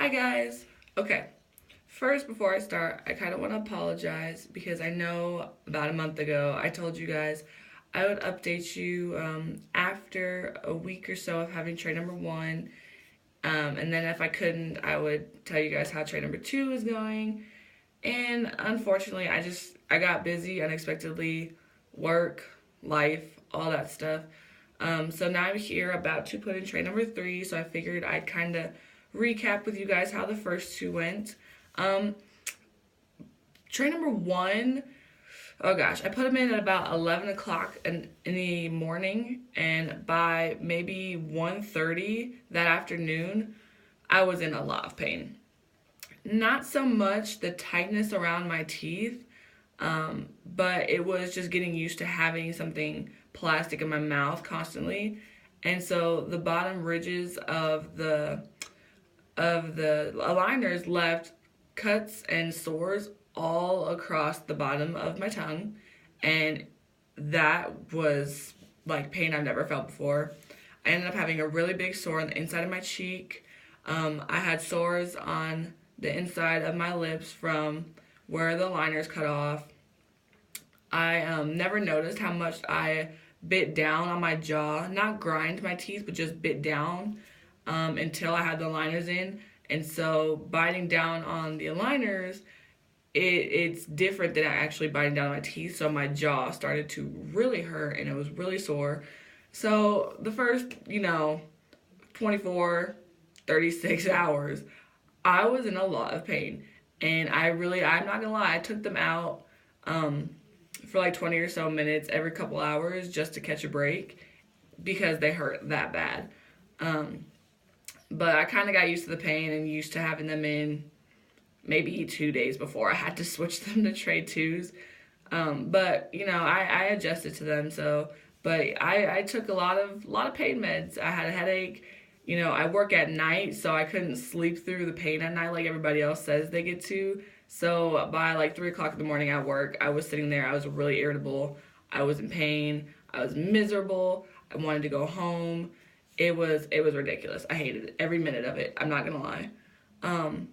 Hi guys. Okay. First, before I start, I kind of want to apologize because I know about a month ago I told you guys I would update you after a week or so of having trade number one. And then if I couldn't, I would tell you guys how trade number two is going. And unfortunately, I got busy unexpectedly, work, life, all that stuff. So now I'm here about to put in trade number three. So I figured I'd kind of recap with you guys how the first two went. Um, Trade number one, oh gosh, I put them in at about 11 o'clock in the morning, and by maybe 1:30 that afternoon, I was in a lot of pain. Not so much the tightness around my teeth, but it was just getting used to having something plastic in my mouth constantly. And so the bottom ridges of the aligners left cuts and sores all across the bottom of my tongue, and that was like pain I've never felt before. I ended up having a really big sore on the inside of my cheek. I had sores on the inside of my lips from where the liners cut off. I never noticed how much I bit down on my jaw, not grind my teeth, but just bit down until I had the liners in. And so biting down on the aligners, it's different than actually biting down on my teeth. So my jaw started to really hurt and it was really sore. So the first, 24, 36 hours, I was in a lot of pain. And I'm not gonna lie, I took them out for like 20 or so minutes every couple hours just to catch a break because they hurt that bad. Um, but I kind of got used to the pain and used to having them in maybe 2 days before I had to switch them to trade twos. But I adjusted to them. So, but I took a lot of pain meds. I had a headache. I work at night, so I couldn't sleep through the pain at night like everybody else says they get to. So by like 3 o'clock in the morning at work, I was sitting there. I was really irritable. I was in pain. I was miserable. I wanted to go home. It was ridiculous. I hated every minute of it. I'm not gonna lie. Um,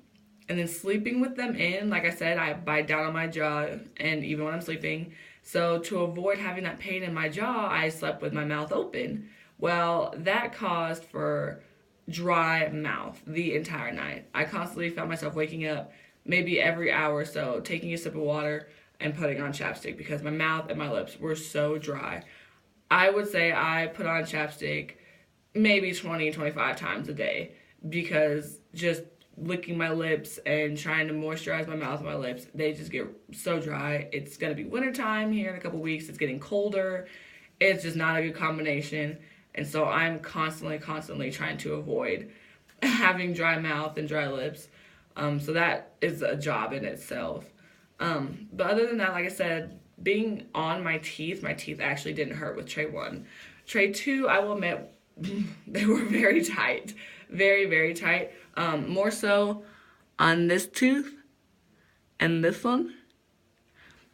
and then sleeping with them in, like I said, I bite down on my jaw, and even when I'm sleeping. So to avoid having that pain in my jaw, I slept with my mouth open. Well, that caused for dry mouth the entire night. I constantly found myself waking up maybe every hour or so, taking a sip of water and putting on chapstick because my mouth and my lips were so dry. I would say I put on chapstick maybe 20, 25 times a day because just licking my lips and trying to moisturize my mouth and my lips, they just get so dry. It's going to be wintertime here in a couple weeks. It's getting colder. It's just not a good combination. And so I'm constantly trying to avoid having dry mouth and dry lips. So that is a job in itself. But other than that, like I said, being on my teeth actually didn't hurt with tray one. Tray two, I will admit, they were very tight, very, very tight. More so on this tooth and this one.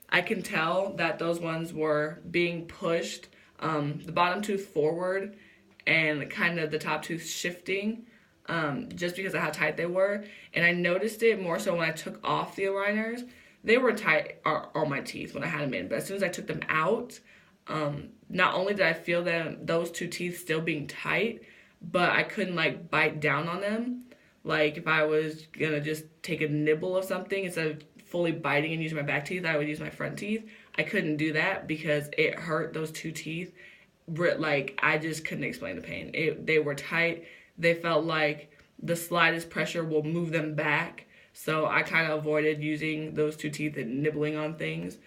I can tell that those ones were being pushed, the bottom tooth forward and kind of the top tooth shifting, just because of how tight they were. And I noticed it more so when I took off the aligners. They were tight on my teeth when I had them in, but as soon as I took them out, not only did I feel those two teeth still being tight, but I couldn't like bite down on them. Like if I was gonna just take a nibble of something instead of fully biting and using my back teeth, I would use my front teeth. I couldn't do that because it hurt those two teeth. Like I just couldn't explain the pain. They were tight. They felt like the slightest pressure will move them back. So I kind of avoided using those two teeth and nibbling on things.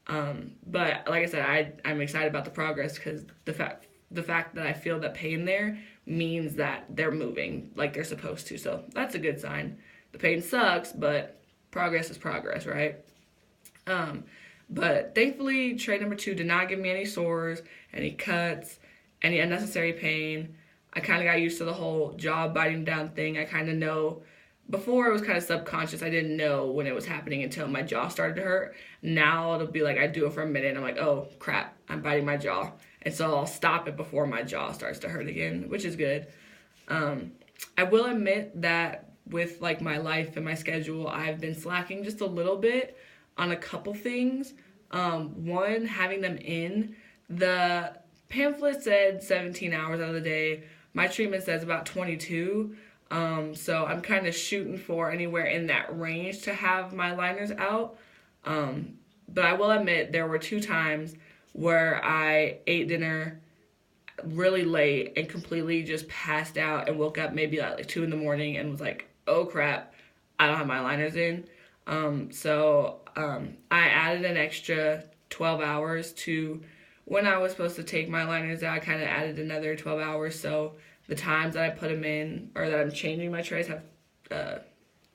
But like I said, I'm excited about the progress because the fact that I feel that pain there means that they're moving like they're supposed to. So that's a good sign. The pain sucks, but progress is progress, right? But thankfully, trade number two did not give me any sores, any cuts, any unnecessary pain. I kind of got used to the whole jaw biting down thing. I kind of know. Before it was kind of subconscious. I didn't know when it was happening until my jaw started to hurt. Now it'll be like I do it for a minute and I'm like, oh crap, I'm biting my jaw. And so I'll stop it before my jaw starts to hurt again, which is good. I will admit that with like my life and my schedule, I've been slacking just a little bit on a couple things. One, having them in. The pamphlet said 17 hours out of the day. My treatment says about 22. So I'm kind of shooting for anywhere in that range to have my liners out. But I will admit there were 2 times where I ate dinner really late and completely just passed out and woke up maybe at like 2 in the morning and was like, oh crap, I don't have my liners in. I added an extra 12 hours to when I was supposed to take my liners out. I kind of added another 12 hours. So the times that I put them in or that I'm changing my trays have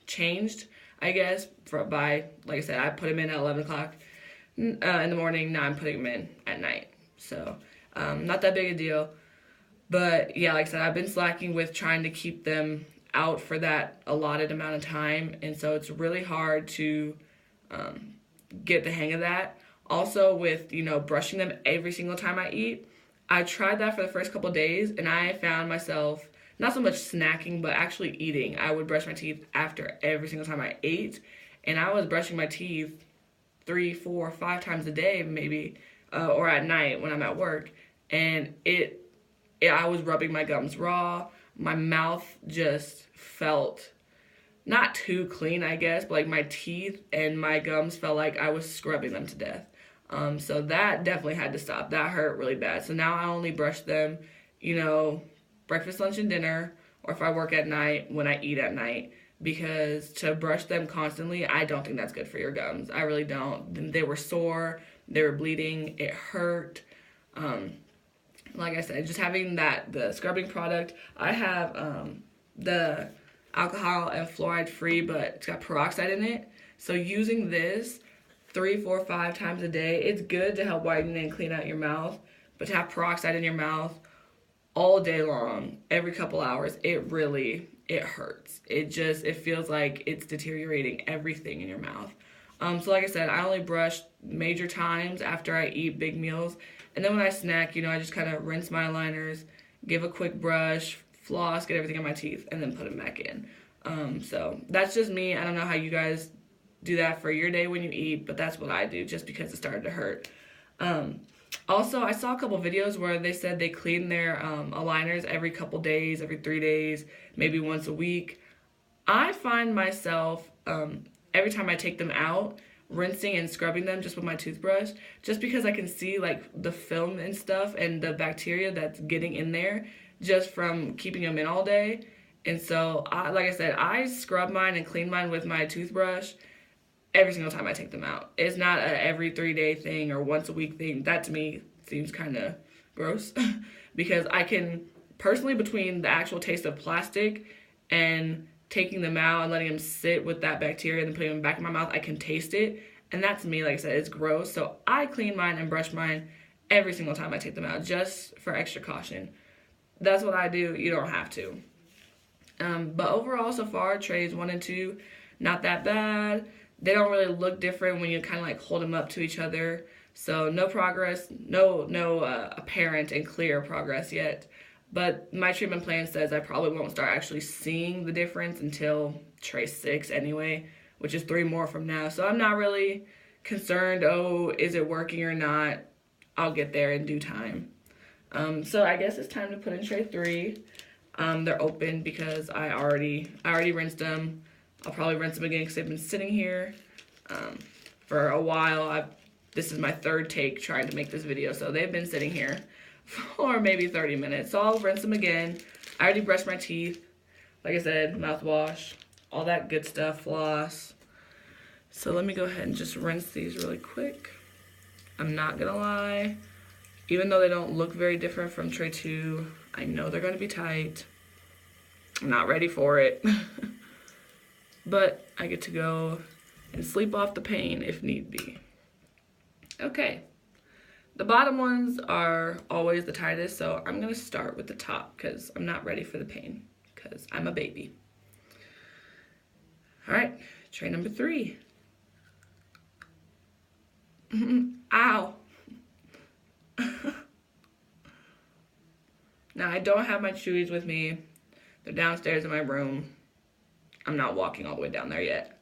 changed, I guess, by, like I said, I put them in at 11 o'clock in the morning. Now I'm putting them in at night. So not that big a deal. But yeah, like I said, I've been slacking with trying to keep them out for that allotted amount of time. And so it's really hard to get the hang of that. Also with, brushing them every single time I eat. I tried that for the first couple days and I found myself not so much snacking, but actually eating. I would brush my teeth after every single time I ate. And I was brushing my teeth 3, 4, 5 times a day, maybe, or at night when I'm at work. And I was rubbing my gums raw. My mouth just felt not too clean, I guess, but like my teeth and my gums felt like I was scrubbing them to death. So that definitely had to stop. That hurt really bad. So now I only brush them, breakfast, lunch, and dinner, or if I work at night, when I eat at night, because to brush them constantly, I don't think that's good for your gums. I really don't. They were sore, they were bleeding, it hurt. Like I said, just having the scrubbing product, I have the alcohol and fluoride free, but it's got peroxide in it. So using this 3, 4, 5 times a day, it's good to help whiten and clean out your mouth, but to have peroxide in your mouth all day long, every couple hours, it hurts. It feels like it's deteriorating everything in your mouth. So like I said, I only brush major times after I eat big meals. And then when I snack, I just kind of rinse my liners, give a quick brush, floss, get everything in my teeth, and then put them back in. So that's just me. I don't know how you guys do that for your day when you eat, but that's what I do just because it started to hurt. Also, I saw a couple videos where they said they clean their aligners every couple days, every 3 days, maybe once a week. I find myself, every time I take them out, rinsing and scrubbing them just with my toothbrush, just because I can see like the film and stuff and the bacteria that's getting in there just from keeping them in all day. And so, like I said, I scrub mine and clean mine with my toothbrush every single time I take them out. It's not a every 3-day thing or once a week thing. That to me seems kind of gross because I can personally, between the actual taste of plastic and taking them out and letting them sit with that bacteria and then putting them back in my mouth, I can taste it. And that's me, like I said, it's gross. So I clean mine and brush mine every single time I take them out, just for extra caution. That's what I do. You don't have to. But overall, so far, trays 1 and 2, not that bad. They don't really look different when you kind of like hold them up to each other. So no progress, no apparent and clear progress yet. But my treatment plan says I probably won't start actually seeing the difference until tray 6 anyway, which is 3 more from now. So I'm not really concerned, is it working or not? I'll get there in due time. So I guess it's time to put in tray 3. They're open because I already rinsed them. I'll probably rinse them again because they've been sitting here for a while. This is my 3rd take trying to make this video, so they've been sitting here for maybe 30 minutes. So I'll rinse them again. I already brushed my teeth. Like I said, mouthwash, all that good stuff, floss. So let me go ahead and just rinse these really quick. I'm not gonna lie, even though they don't look very different from tray 2, I know they're gonna be tight. I'm not ready for it. But I get to go and sleep off the pain if need be. Okay, the bottom ones are always the tightest, so I'm gonna start with the top because I'm not ready for the pain because I'm a baby. All right, tray number 3. Ow. Now I don't have my chewies with me. They're downstairs in my room. I'm not walking all the way down there yet.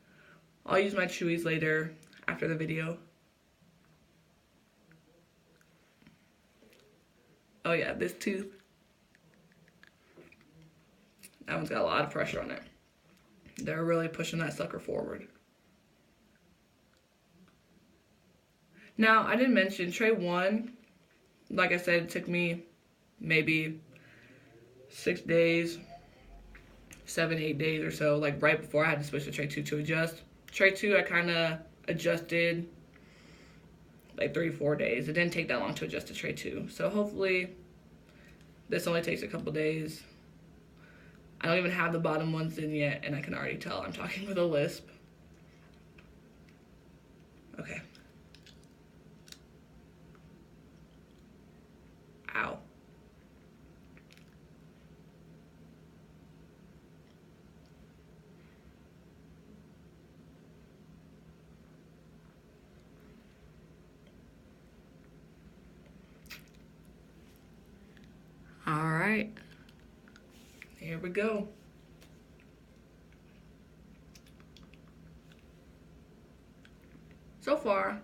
I'll use my Chewies later after the video. Oh yeah, this tooth. That one's got a lot of pressure on it. They're really pushing that sucker forward. Now, I didn't mention tray 1. Like I said, it took me maybe 6 days, 7, 8 days or so, like right before I had to switch to tray 2 to adjust. Tray 2, I kind of adjusted like 3 or 4 days. It didn't take that long to adjust to tray 2. So hopefully this only takes a couple days. I don't even have the bottom ones in yet, and I can already tell I'm talking with a lisp. Okay. Ow. All right. Here we go. So far,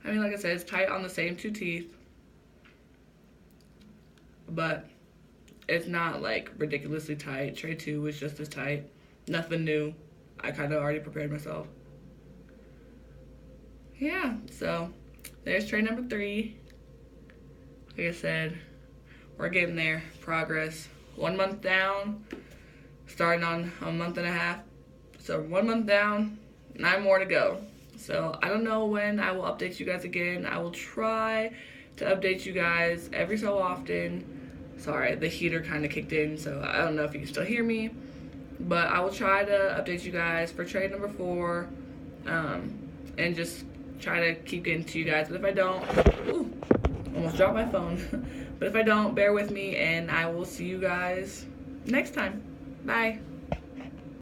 I mean, like I said, it's tight on the same 2 teeth, but it's not like ridiculously tight. Tray 2 was just as tight. Nothing new. I kind of already prepared myself. Yeah, so there's tray number 3. Like I said, we're getting there. Progress. 1 month down, starting on a month and a half. So 1 month down, 9 more to go. So I don't know when I will update you guys again. I will try to update you guys every so often. Sorry, the heater kind of kicked in, so I don't know if you can still hear me. But I will try to update you guys for tray number 4, and just try to keep getting to you guys. But if I don't, ooh, almost dropped my phone. But if I don't, bear with me, and I will see you guys next time. Bye.